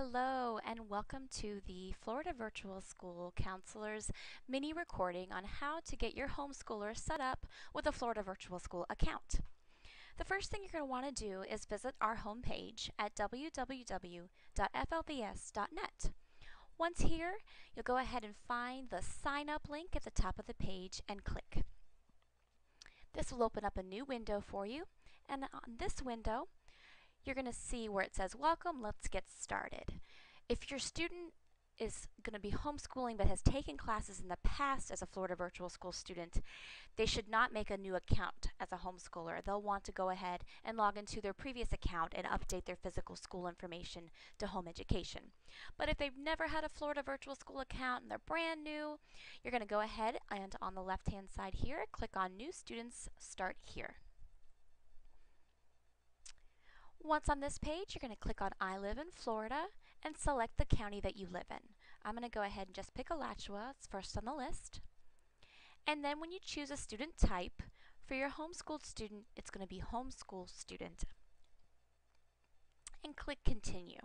Hello and welcome to the Florida Virtual School Counselor's mini recording on how to get your homeschooler set up with a Florida Virtual School account. The first thing you're going to want to do is visit our homepage at www.flvs.net. Once here, you'll go ahead and find the sign up link at the top of the page and click. This will open up a new window for you, and on this window you're going to see where it says welcome, let's get started. If your student is going to be homeschooling but has taken classes in the past as a Florida Virtual School student, they should not make a new account as a homeschooler. They'll want to go ahead and log into their previous account and update their physical school information to home education. But if they've never had a Florida Virtual School account and they're brand new, you're going to go ahead and on the left hand side here, click on New Students, Start Here. Once on this page, you're going to click on I live in Florida and select the county that you live in. I'm going to go ahead and just pick Alachua, it's first on the list. And then when you choose a student type, for your homeschooled student, it's going to be homeschool student. And click continue.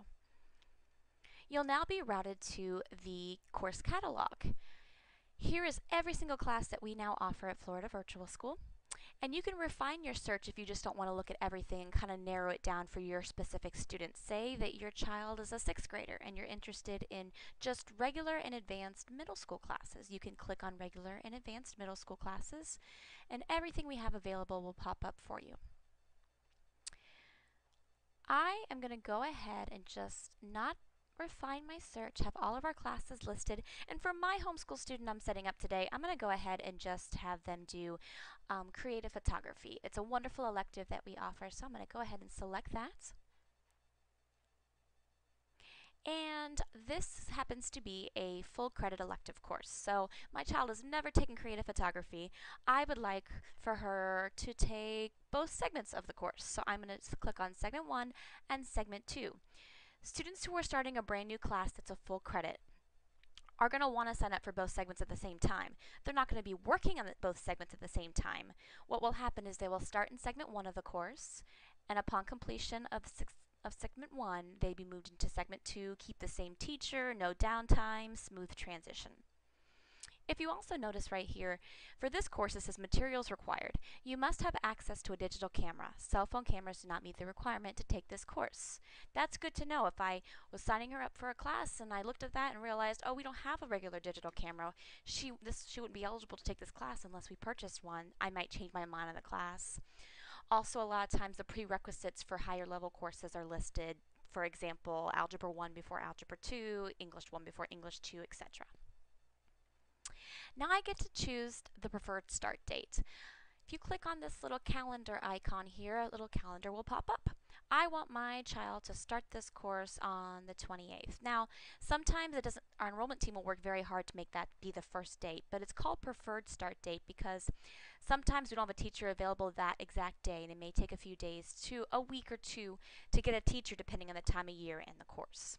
You'll now be routed to the course catalog. Here is every single class that we now offer at Florida Virtual School. And you can refine your search if you just don't want to look at everything and kind of narrow it down for your specific students. Say that your child is a 6th grader and you're interested in just regular and advanced middle school classes. You can click on regular and advanced middle school classes and everything we have available will pop up for you. I am going to go ahead and just not refine my search, have all of our classes listed, and for my homeschool student I'm setting up today, I'm going to go ahead and just have them do creative photography. It's a wonderful elective that we offer, so I'm going to go ahead and select that. And this happens to be a full credit elective course. So my child has never taken creative photography. I would like for her to take both segments of the course. So I'm going to click on segment 1 and segment 2. Students who are starting a brand new class that's a full credit are going to want to sign up for both segments at the same time. They're not going to be working on both segments at the same time. What will happen is they will start in segment 1 of the course, and upon completion of segment 1, they be moved into segment 2, keep the same teacher, no downtime, smooth transition. If you also notice right here, for this course it says materials required. You must have access to a digital camera. Cell phone cameras do not meet the requirement to take this course. That's good to know. If I was signing her up for a class and I looked at that and realized, oh, we don't have a regular digital camera, she wouldn't be eligible to take this class unless we purchased one. I might change my mind on the class. Also, a lot of times the prerequisites for higher level courses are listed. For example, Algebra 1 before Algebra 2, English 1 before English 2, etc. Now I get to choose the preferred start date. If you click on this little calendar icon here, a little calendar will pop up. I want my child to start this course on the 28th. Now, sometimes our enrollment team will work very hard to make that be the first date, but it's called preferred start date because sometimes we don't have a teacher available that exact day, and it may take a few days to a week or two to get a teacher depending on the time of year and the course.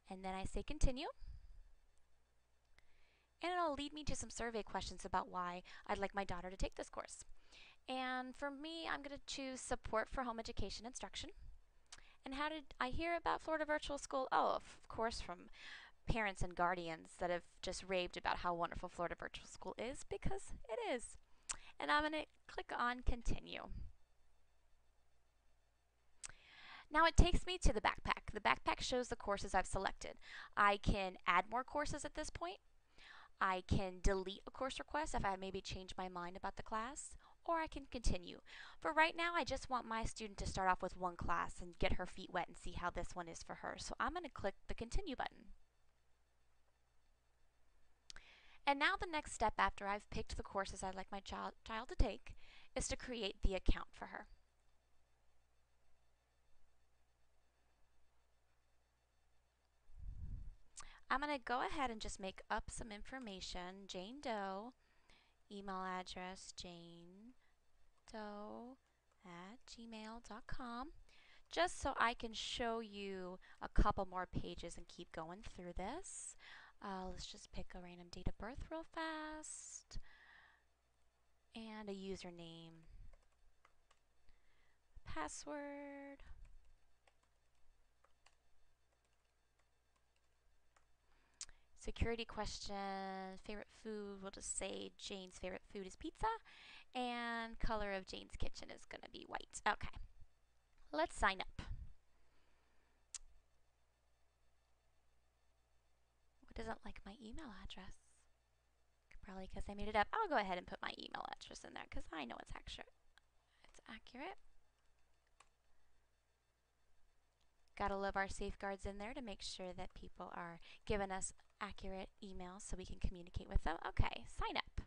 And then I say continue. And it'll lead me to some survey questions about why I'd like my daughter to take this course. And for me, I'm going to choose support for home education instruction. And how did I hear about Florida Virtual School? Oh, of course, from parents and guardians that have just raved about how wonderful Florida Virtual School is, because it is. And I'm going to click on continue. Now it takes me to the backpack. The backpack shows the courses I've selected. I can add more courses at this point. I can delete a course request if I maybe change my mind about the class, or I can continue. For right now, I just want my student to start off with one class and get her feet wet and see how this one is for her. So I'm going to click the continue button. And now the next step after I've picked the courses I'd like my child to take is to create the account for her. I'm going to go ahead and just make up some information. Jane Doe, email address janedoe@gmail.com, just so I can show you a couple more pages and keep going through this. Let's just pick a random date of birth real fast and a username, password. Security question, favorite food, we'll just say Jane's favorite food is pizza, and color of Jane's kitchen is going to be white. Okay, let's sign up. What doesn't like my email address? Probably because I made it up. I'll go ahead and put my email address in there because I know it's accurate. It's accurate. Gotta love our safeguards in there to make sure that people are giving us accurate emails so we can communicate with them. Okay, sign up.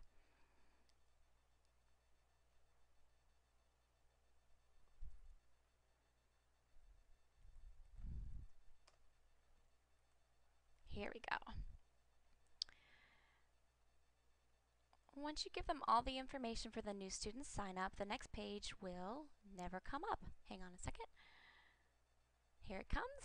Here we go. Once you give them all the information for the new student sign up, the next page will never come up. Hang on a second. Here it comes.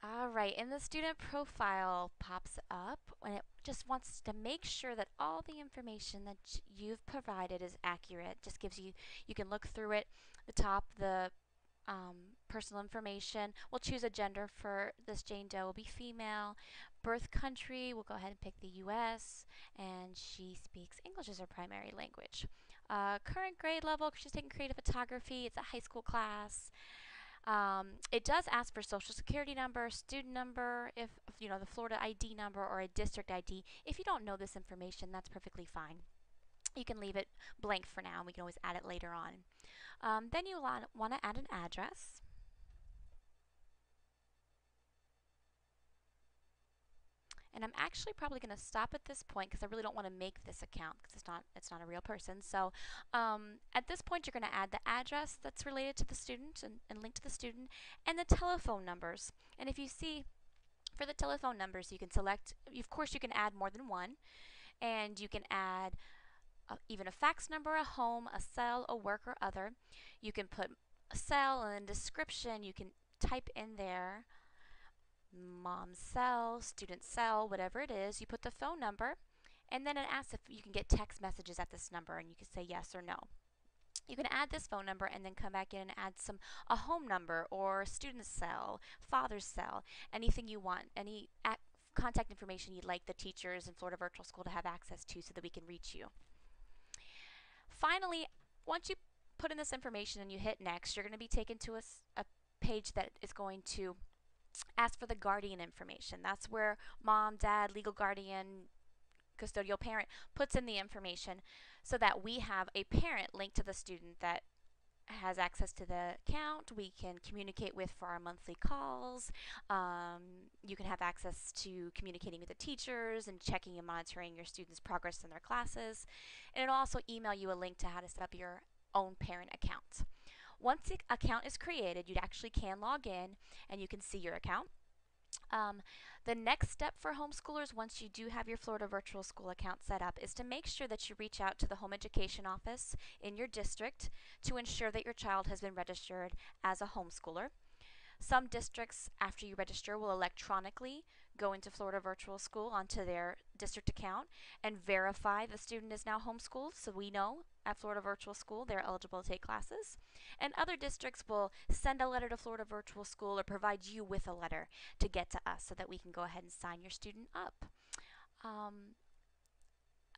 Alright, and the student profile pops up and it just wants to make sure that all the information that you've provided is accurate. Just gives you, you can look through it. The top, the personal information. We'll choose a gender for this Jane Doe will be female. Birth country, we'll go ahead and pick the US, and she speaks English as her primary language. Current grade level, she's taking creative photography. It's a high school class. It does ask for social security number, student number, if you know the Florida ID number or a district ID. If you don't know this information, that's perfectly fine. You can leave it blank for now, and we can always add it later on. Then you want to add an address. And I'm actually probably going to stop at this point because I really don't want to make this account because it's not a real person. So at this point, you're going to add the address that's related to the student and linked to the student, and the telephone numbers. And if you see, for the telephone numbers, you can select. Of course, you can add more than one, and you can add even a fax number, a home, a cell, a work, or other. You can put a cell and then description. You can type in there mom's cell, student cell, whatever it is. You put the phone number, and then it asks if you can get text messages at this number, and you can say yes or no. You can add this phone number and then come back in and add a home number or student cell, father's cell, anything you want, any contact information you'd like the teachers in Florida Virtual School to have access to so that we can reach you. Finally, once you put in this information and you hit next, you're going to be taken to a page that is going to ask for the guardian information. That's where mom, dad, legal guardian, custodial parent puts in the information so that we have a parent linked to the student that has access to the account. We can communicate with for our monthly calls. You can have access to communicating with the teachers and checking and monitoring your students' progress in their classes. And it'll also email you a link to how to set up your own parent account. Once the account is created, you actually can log in and you can see your account. The next step for homeschoolers, once you do have your Florida Virtual School account set up, is to make sure that you reach out to the home education office in your district to ensure that your child has been registered as a homeschooler. Some districts, after you register, will electronically go into Florida Virtual School onto their district account and verify the student is now homeschooled, so we know at Florida Virtual School they're eligible to take classes. And other districts will send a letter to Florida Virtual School or provide you with a letter to get to us so that we can go ahead and sign your student up.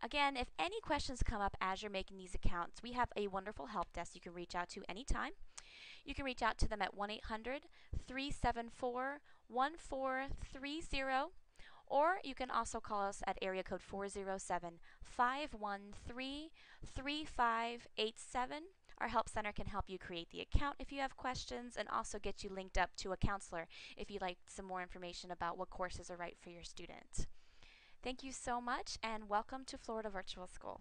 Again, if any questions come up as you're making these accounts, we have a wonderful help desk you can reach out to anytime. You can reach out to them at 1-800-374-1430, or you can also call us at area code 407-513-3587. Our help center can help you create the account if you have questions and also get you linked up to a counselor if you'd like some more information about what courses are right for your student. Thank you so much and welcome to Florida Virtual School.